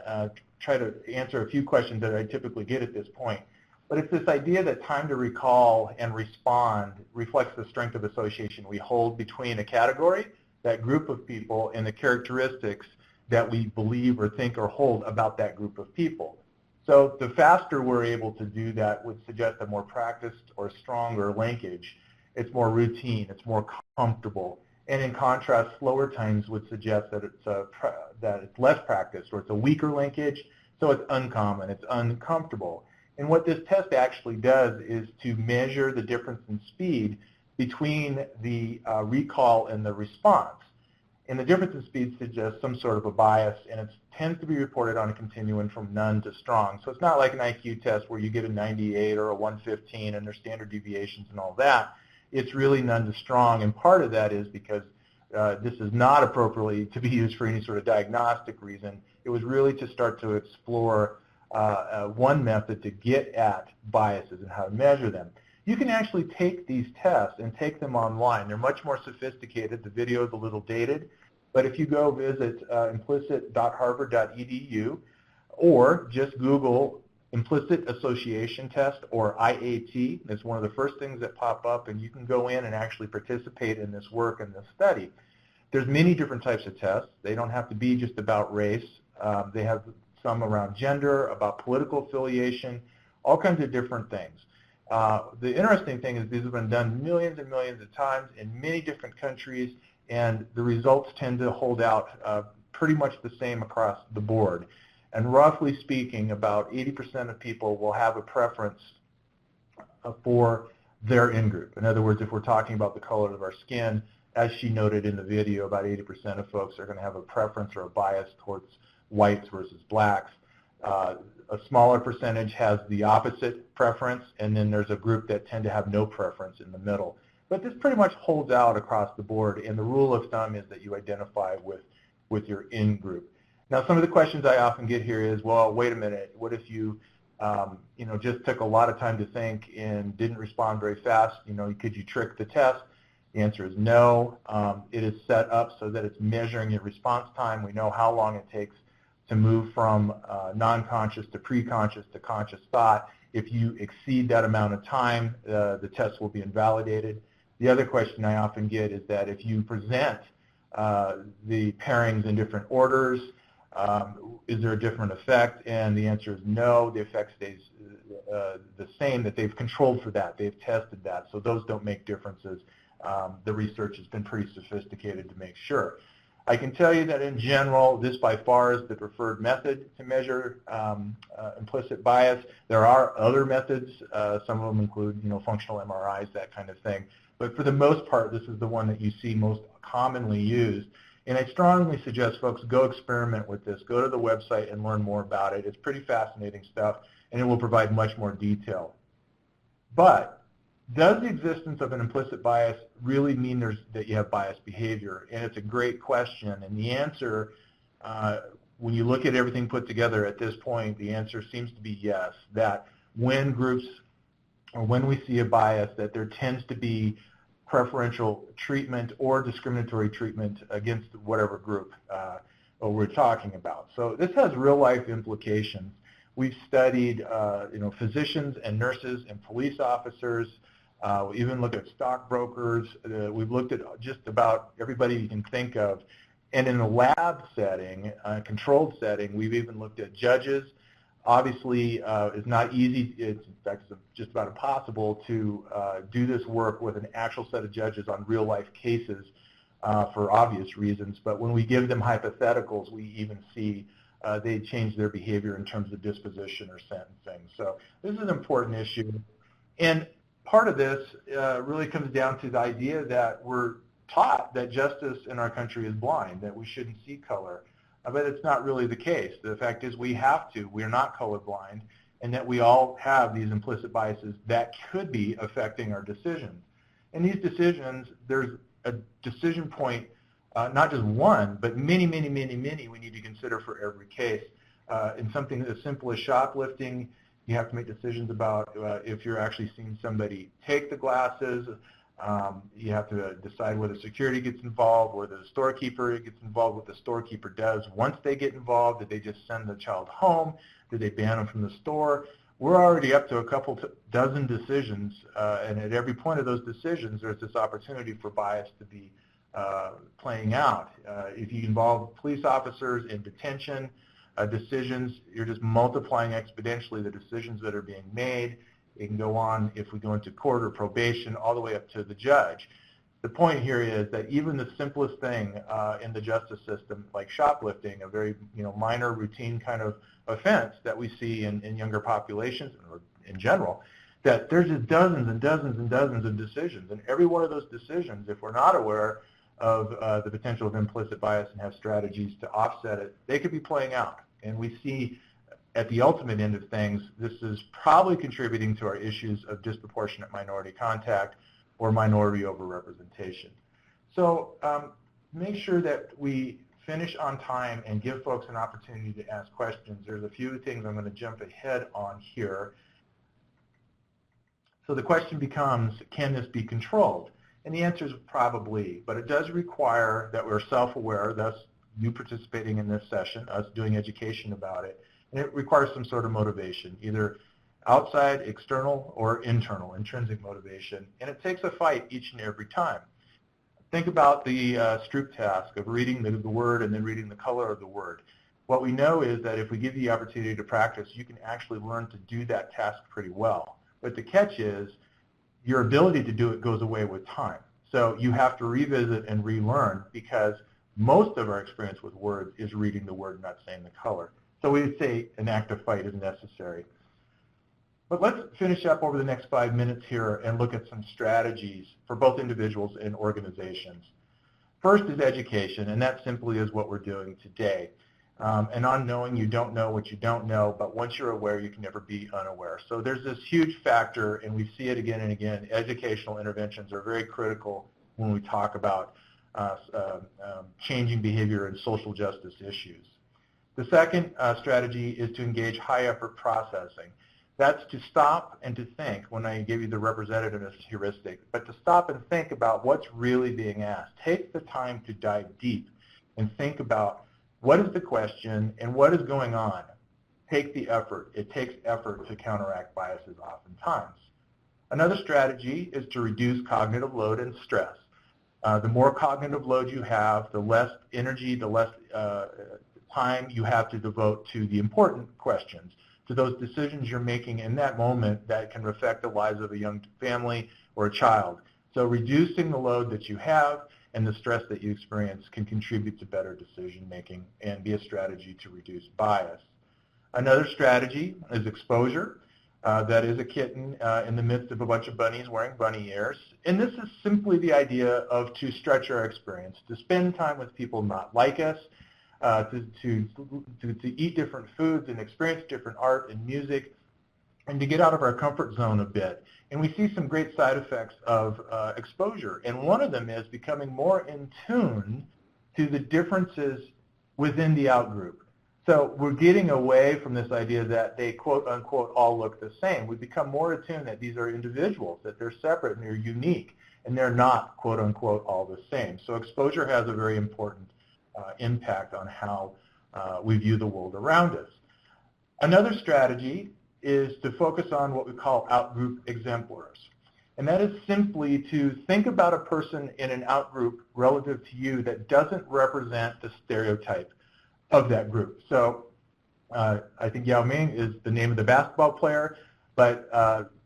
try to answer a few questions that I typically get at this point. But it's this idea that time to recall and respond reflects the strength of association we hold between a category, that group of people, and the characteristics that we believe or think or hold about that group of people. So the faster we're able to do that would suggest a more practiced or stronger linkage. It's more routine, it's more comfortable. And in contrast, slower times would suggest that it's less practiced, or it's a weaker linkage, so it's uncommon, it's uncomfortable. And what this test actually does is to measure the difference in speed between the recall and the response. And the difference in speed suggests some sort of a bias, and it tends to be reported on a continuum from none to strong. So it's not like an IQ test where you get a 98 or a 115 and there's standard deviations and all that. It's really none to strong, and part of that is because this is not appropriately to be used for any sort of diagnostic reason. It was really to start to explore one method to get at biases and how to measure them. You can actually take these tests and take them online. They're much more sophisticated. The video is a little dated, but if you go visit implicit.harvard.edu or just Google Implicit Association Test, or IAT, it's one of the first things that pop up, and you can go in and actually participate in this work and this study. There's many different types of tests. They don't have to be just about race. They have some around gender, about political affiliation, all kinds of different things. The interesting thing is these have been done millions and millions of times in many different countries, and the results tend to hold out pretty much the same across the board. And roughly speaking, about 80% of people will have a preference for their in-group. In other words, if we're talking about the color of our skin, as she noted in the video, about 80% of folks are going to have a preference or a bias towards whites versus blacks. A smaller percentage has the opposite preference, and then there's a group that tend to have no preference in the middle. But this pretty much holds out across the board, and the rule of thumb is that you identify with your in-group. Now, some of the questions I often get here is, well, wait a minute, what if you, just took a lot of time to think and didn't respond very fast? Could you trick the test? The answer is no. It is set up so that it's measuring your response time. We know how long it takes to move from non-conscious to pre-conscious to conscious thought. If you exceed that amount of time, the test will be invalidated. The other question I often get is that if you present the pairings in different orders, is there a different effect? And the answer is no. The effect stays the same, that they've controlled for that. They've tested that. So those don't make differences. The research has been pretty sophisticated to make sure. I can tell you that in general, this by far is the preferred method to measure implicit bias. There are other methods. Some of them include, functional MRIs, that kind of thing. But for the most part, this is the one that you see most commonly used. And I strongly suggest folks go experiment with this. Go to the website and learn more about it. It's pretty fascinating stuff, and it will provide much more detail. But does the existence of an implicit bias really mean that you have biased behavior? And it's a great question. And the answer, when you look at everything put together at this point, the answer seems to be yes, that when groups, or when we see a bias, that there tends to be preferential treatment or discriminatory treatment against whatever group we're talking about. So this has real-life implications. We've studied physicians and nurses and police officers. We even looked at stockbrokers. We've looked at just about everybody you can think of. And in a lab setting, a controlled setting, we've even looked at judges. Obviously, it's not easy. In fact, it's just about impossible to do this work with an actual set of judges on real-life cases. for obvious reasons, but when we give them hypotheticals, we even see they change their behavior in terms of disposition or sentencing. So this is an important issue. And part of this really comes down to the idea that we're taught that justice in our country is blind, that we shouldn't see color. But it's not really the case. The fact is we have to. We're not colorblind, and that we all have these implicit biases that could be affecting our decisions. And these decisions, there's a decision point, not just one, but many, many, many, many we need to consider for every case. In something as simple as shoplifting, you have to make decisions about if you're actually seeing somebody take the glasses. You have to decide whether security gets involved, whether the storekeeper gets involved, what the storekeeper does once they get involved. Did they just send the child home? Did they ban them from the store? We're already up to a couple dozen decisions, and at every point of those decisions, there's this opportunity for bias to be playing out. If you involve police officers in detention decisions, you're just multiplying exponentially the decisions that are being made. It can go on if we go into court or probation all the way up to the judge. The point here is that even the simplest thing in the justice system, like shoplifting, a very minor routine kind of offense that we see in younger populations or in general, that there's just dozens and dozens and dozens of decisions. And every one of those decisions, if we're not aware of the potential of implicit bias and have strategies to offset it, they could be playing out. And we see at the ultimate end of things, this is probably contributing to our issues of disproportionate minority contact or minority overrepresentation. So make sure that we finish on time and give folks an opportunity to ask questions. There's a few things I'm going to jump ahead on here. So the question becomes, can this be controlled? And the answer is probably, but it does require that we're self-aware, thus you participating in this session, us doing education about it. And it requires some sort of motivation, either outside, external, or internal, intrinsic motivation. And it takes a fight each and every time. Think about the Stroop Task of reading the word and then reading the color of the word. What we know is that if we give you the opportunity to practice, you can actually learn to do that task pretty well. But the catch is your ability to do it goes away with time. So you have to revisit and relearn, because most of our experience with words is reading the word, not saying the color. So we would say an active fight is necessary. But let's finish up over the next 5 minutes here and look at some strategies for both individuals and organizations. First is education, and that simply is what we're doing today. And on knowing you don't know what you don't know, but once you're aware, you can never be unaware. So there's this huge factor, and we see it again and again. Educational interventions are very critical when we talk about changing behavior and social justice issues. The second strategy is to engage high-effort processing. That's to stop and to think, when I give you the representativeness heuristic, but to stop and think about what's really being asked. Take the time to dive deep and think about what is the question and what is going on. Take the effort. It takes effort to counteract biases oftentimes. Another strategy is to reduce cognitive load and stress. The more cognitive load you have, the less energy, the less time you have to devote to the important questions, to those decisions you're making in that moment that can affect the lives of a young family or a child. So reducing the load that you have and the stress that you experience can contribute to better decision making and be a strategy to reduce bias. Another strategy is exposure. That is a kitten in the midst of a bunch of bunnies wearing bunny ears. And this is simply the idea of to stretch our experience, to spend time with people not like us, to eat different foods and experience different art and music, and to get out of our comfort zone a bit. And we see some great side effects of exposure. And one of them is becoming more in tune to the differences within the outgroup. So we're getting away from this idea that they, quote unquote, all look the same. We become more attuned that these are individuals, that they're separate and they're unique, and they're not, quote unquote, all the same. So exposure has a very important impact on how we view the world around us. Another strategy is to focus on what we call outgroup exemplars. And that is simply to think about a person in an outgroup relative to you that doesn't represent the stereotype of that group. So I think Yao Ming is the name of the basketball player, but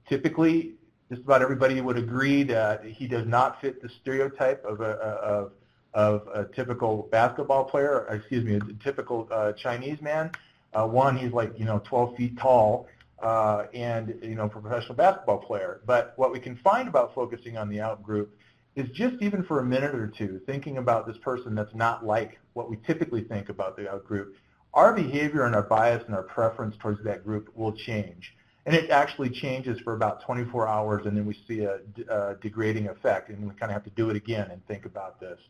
typically just about everybody would agree that he does not fit the stereotype of of a typical basketball player, excuse me, a typical Chinese man. One, he's like, 12 feet tall, and, professional basketball player. But what we can find about focusing on the out group is just even for a minute or two, thinking about this person that's not like what we typically think about the out group, our behavior and our bias and our preference towards that group will change. And it actually changes for about 24 hours, and then we see a degrading effect, and we kind of have to do it again and think about this.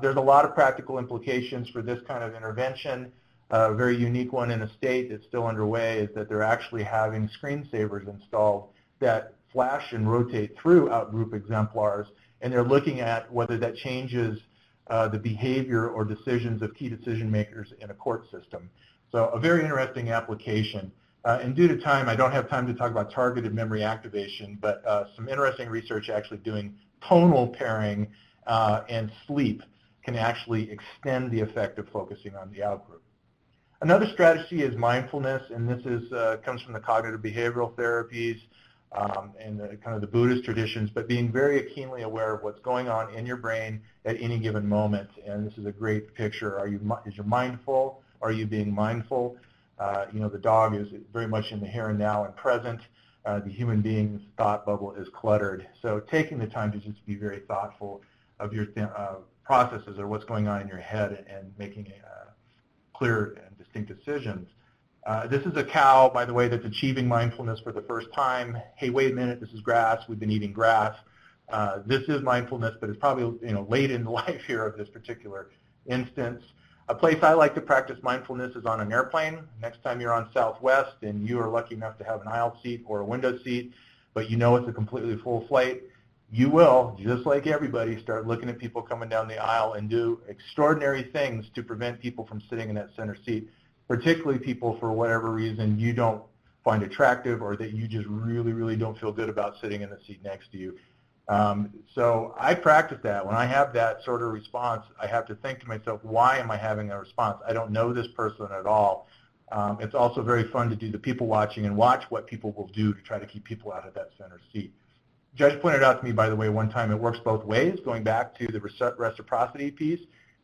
There's a lot of practical implications for this kind of intervention. A very unique one in a state that's still underway is that they're actually having screensavers installed that flash and rotate through out-group exemplars, and they're looking at whether that changes the behavior or decisions of key decision makers in a court system. So a very interesting application. And due to time, I don't have time to talk about targeted memory activation, but some interesting research actually doing tonal pairing and sleep can actually extend the effect of focusing on the out group. Another strategy is mindfulness, and this is comes from the cognitive behavioral therapies and kind of the Buddhist traditions, but being very keenly aware of what's going on in your brain at any given moment. And this is a great picture. Is your mind full? Are you being mindful? The dog is very much in the here and now and present. The human being's thought bubble is cluttered. So taking the time to just be very thoughtful of your processes or what's going on in your head and making clear and distinct decisions. This is a cow, by the way, that's achieving mindfulness for the first time. Hey, wait a minute, this is grass. We've been eating grass. This is mindfulness, but it's probably late in the life here of this particular instance. A place I like to practice mindfulness is on an airplane. Next time you're on Southwest and you are lucky enough to have an aisle seat or a window seat, but it's a completely full flight, you will, just like everybody, start looking at people coming down the aisle and do extraordinary things to prevent people from sitting in that center seat, particularly people for whatever reason you don't find attractive or that you just really, really don't feel good about sitting in the seat next to you. So I practice that. When I have that sort of response, I have to think to myself, why am I having a response? I don't know this person at all. It's also very fun to do the people watching and watch what people will do to try to keep people out of that center seat. Judge pointed out to me, by the way, one time it works both ways, going back to the reciprocity piece.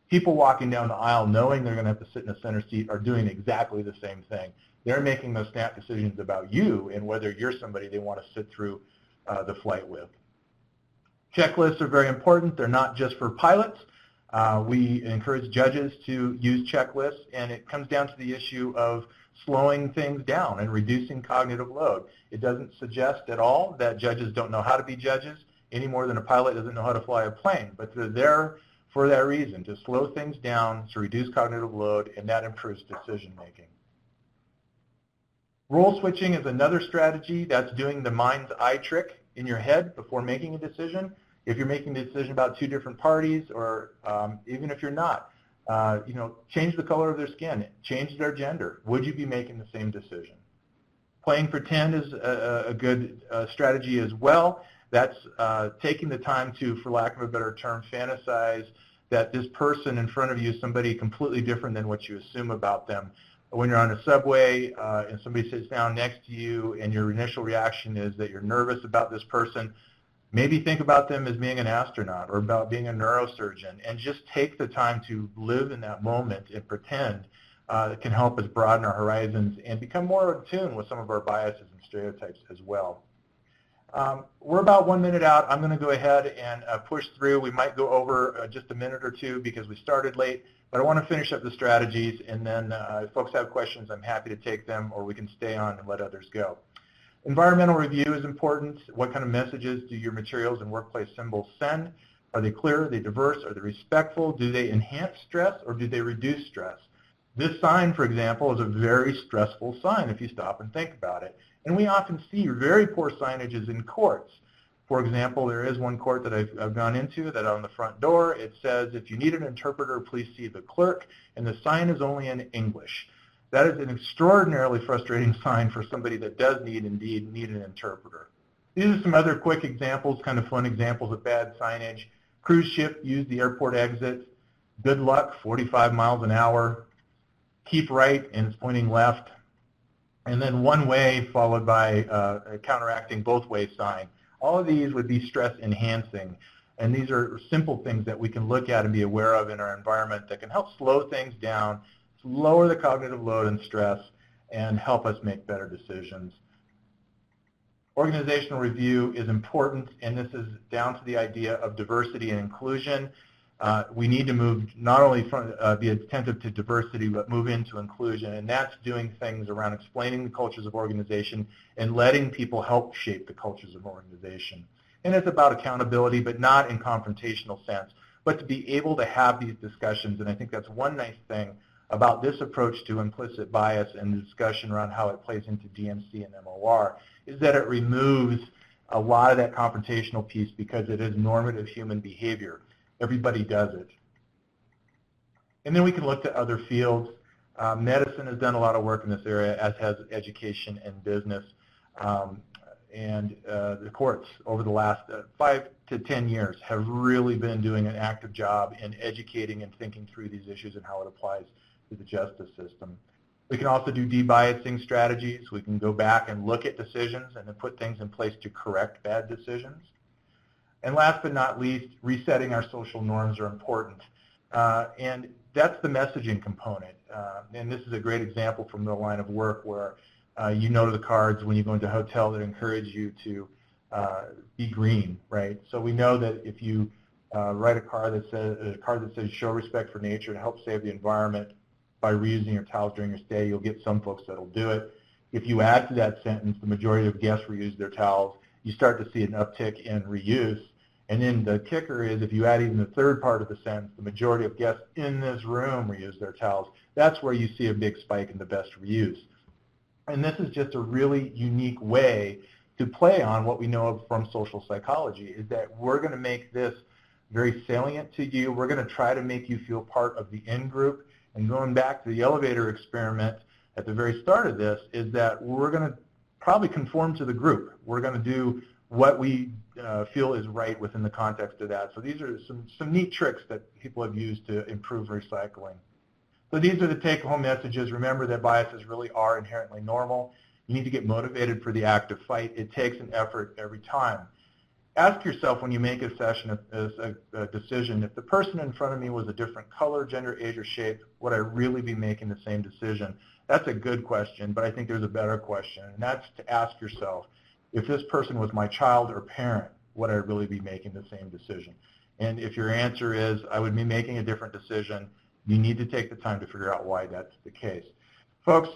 People walking down the aisle knowing they're going to have to sit in the center seat are doing exactly the same thing. They're making those snap decisions about you and whether you're somebody they want to sit through the flight with. Checklists are very important. They're not just for pilots. We encourage judges to use checklists, and it comes down to the issue of slowing things down and reducing cognitive load. It doesn't suggest at all that judges don't know how to be judges any more than a pilot doesn't know how to fly a plane, but they're there for that reason, to slow things down, to reduce cognitive load, and that improves decision making. Role switching is another strategy. That's doing the mind's eye trick in your head before making a decision. If you're making a decision about two different parties, or even if you're not, change the color of their skin, change their gender. Would you be making the same decision? Playing pretend is a good strategy as well. That's taking the time to, for lack of a better term, fantasize that this person in front of you is somebody completely different than what you assume about them. When you're on a subway and somebody sits down next to you and your initial reaction is that you're nervous about this person, maybe think about them as being an astronaut or about being a neurosurgeon, and just take the time to live in that moment and pretend. It can help us broaden our horizons and become more in tune with some of our biases and stereotypes as well. We're about 1 minute out. I'm going to go ahead and push through. We might go over just a minute or two because we started late, but I want to finish up the strategies, and then if folks have questions, I'm happy to take them, or we can stay on and let others go. Environmental review is important. What kind of messages do your materials and workplace symbols send? Are they clear? Are they diverse? Are they respectful? Do they enhance stress or do they reduce stress? This sign, for example, is a very stressful sign if you stop and think about it. And we often see very poor signages in courts. For example, there is one court that I've gone into that on the front door, it says, if you need an interpreter, please see the clerk, and the sign is only in English. That is an extraordinarily frustrating sign for somebody that does indeed need an interpreter. These are some other quick examples, kind of fun examples of bad signage. Cruise ship, use the airport exit. Good luck, 45 miles an hour. Keep right, and it's pointing left. And then one way followed by a counteracting both way sign. All of these would be stress enhancing. And these are simple things that we can look at and be aware of in our environment that can help slow things down, lower the cognitive load and stress, and help us make better decisions. Organizational review is important, and this is down to the idea of diversity and inclusion. We need to move not only from be attentive to diversity, but move into inclusion, and that's doing things around explaining the cultures of organization and letting people help shape the cultures of organization. And it's about accountability, but not in confrontational sense, but to be able to have these discussions. And I think that's one nice thing about this approach to implicit bias and the discussion around how it plays into DMC and MOR, is that it removes a lot of that confrontational piece because it is normative human behavior. Everybody does it. And then we can look to other fields. Medicine has done a lot of work in this area, as has education and business. And the courts over the last 5 to 10 years have really been doing an active job in educating and thinking through these issues and how it applies to the justice system. We can also do debiasing strategies. We can go back and look at decisions and then put things in place to correct bad decisions. And last but not least, resetting our social norms are important. And that's the messaging component. And this is a great example from the line of work where you know the cards when you go into a hotel that encourage you to be green, right? So we know that if you write a card that says show respect for nature and help save the environment by reusing your towels during your stay, you'll get some folks that'll do it. If you add to that sentence, the majority of guests reuse their towels, you start to see an uptick in reuse. And then the kicker is if you add even the third part of the sentence, the majority of guests in this room reuse their towels, that's where you see a big spike in the best reuse. And this is just a really unique way to play on what we know from social psychology, is that we're going to make this very salient to you. We're going to try to make you feel part of the in-group. And going back to the elevator experiment at the very start of this, is that we're going to probably conform to the group. We're going to do what we feel is right within the context of that. So these are some neat tricks that people have used to improve recycling. So these are the take-home messages. Remember that biases really are inherently normal. You need to get motivated for the active fight. It takes an effort every time. Ask yourself when you make a decision, if the person in front of me was a different color, gender, age, or shape, would I really be making the same decision? That's a good question, but I think there's a better question, and that's to ask yourself, if this person was my child or parent, would I really be making the same decision? And if your answer is, I would be making a different decision, you need to take the time to figure out why that's the case. Folks,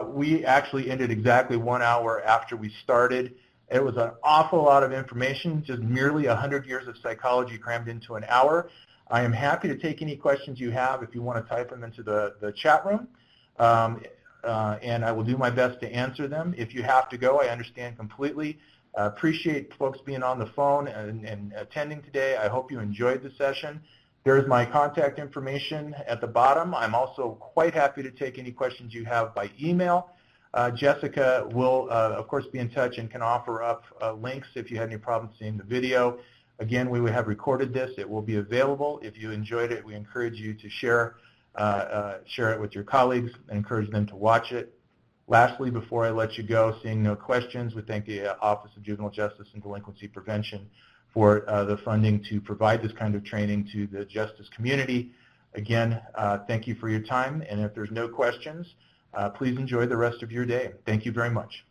we actually ended exactly 1 hour after we started. It was an awful lot of information, just merely 100 years of psychology crammed into an hour. I am happy to take any questions you have if you want to type them into the chat room, and I will do my best to answer them. If you have to go, I understand completely. Appreciate folks being on the phone and attending today. I hope you enjoyed the session. There's my contact information at the bottom. I'm also quite happy to take any questions you have by email. Jessica will, of course, be in touch and can offer up links if you had any problems seeing the video. Again, we have recorded this. It will be available. If you enjoyed it, we encourage you to share it with your colleagues and encourage them to watch it. Lastly, before I let you go, seeing no questions, we thank the Office of Juvenile Justice and Delinquency Prevention for the funding to provide this kind of training to the justice community. Again, thank you for your time, and if there's no questions, please enjoy the rest of your day. Thank you very much.